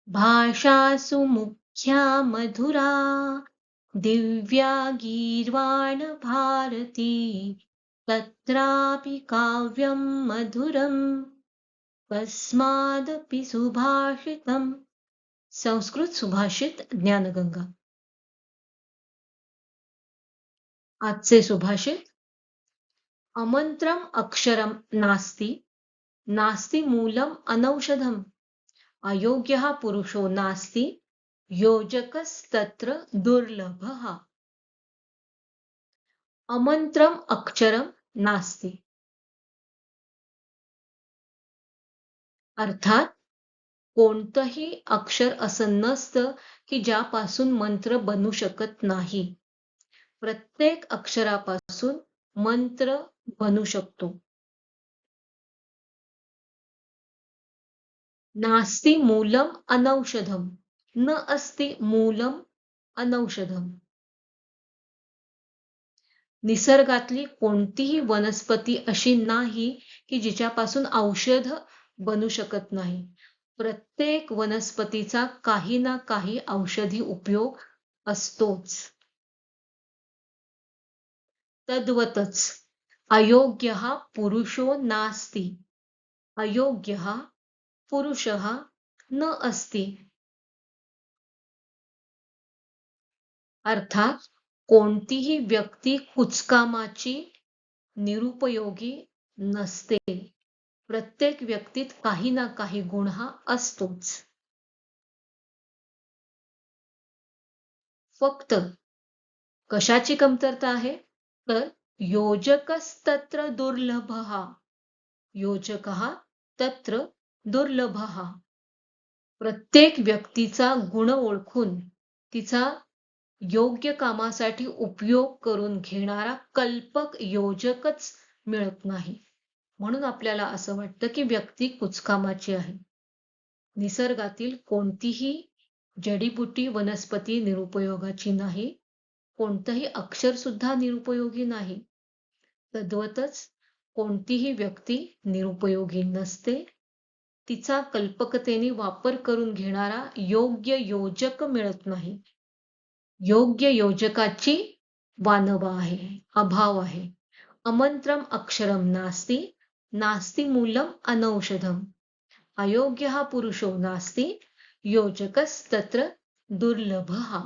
भाषासु मुख्या मधुरा दिव्या गीर्वाण भारती तत्रापि काव्यं मधुरं कस्मादपि सुभाषितम्. संस्कृत सुभाषित ज्ञानगंगा. आजचे सुभाषित. अमंत्रम अक्षरम नास्ति नास्ति मूलम अनौषधम अयोग्यः पुरुषो नास्ति योजकस्तत्र दुर्लभः. अमंत्रम अक्षरम नास्ति अर्थात कोणतंही अक्षर असं नसतं की ज्यापासून मंत्र बनू शकत नाही. प्रत्येक अक्षरापासून मंत्र बनू शकतो. नास्ति मूलम अनौषधम न अस्ति मूलम अनौषधम. निसर्गातली कोणतीही वनस्पती अशी नाही की जिच्यापासून औषध बनू शकत नाही. प्रत्येक वनस्पतीचा काही ना काही औषधी उपयोग असतोच. तद्वतच अयोग्यः पुरुषो नास्ति अयोग्यः पुरुषः न अस्ति. अर्थात कोणतीही व्यक्ती कुचकामाची निरुपयोगी नसते. प्रत्येक व्यक्तीत काही ना काही गुण हा असतोच. फक्त कशाची कमतरता आहे तर योजकस्तत्र दुर्लभः. योजकः तत्र दुर्लभः. प्रत्येक व्यक्तीचा गुण ओळखून तिचा योग्य कामासाठी उपयोग करून घेणारा कल्पक योजकच मिळत नाही. म्हणून आपल्याला असं वाटतं की व्यक्ती कुचकामाची आहे. निसर्गातील कोणतीही जडीबुटी वनस्पती निरुपयोगाची नाही. कोणतंही अक्षर सुद्धा निरुपयोगी नाही. तद्वतच कोणतीही व्यक्ती निरुपयोगी नसते. तिचा कल्पकतेने वापर करून घेणारा योग्य योजक मिळत नाही. योग्य योजकाची वानवा आहे, अभाव आहे. अमंत्रम अक्षरम नास्ति नास्ति मूलम अनौषधम अयोग्यः पुरुषो नास्ति योजकस्तत्र दुर्लभः.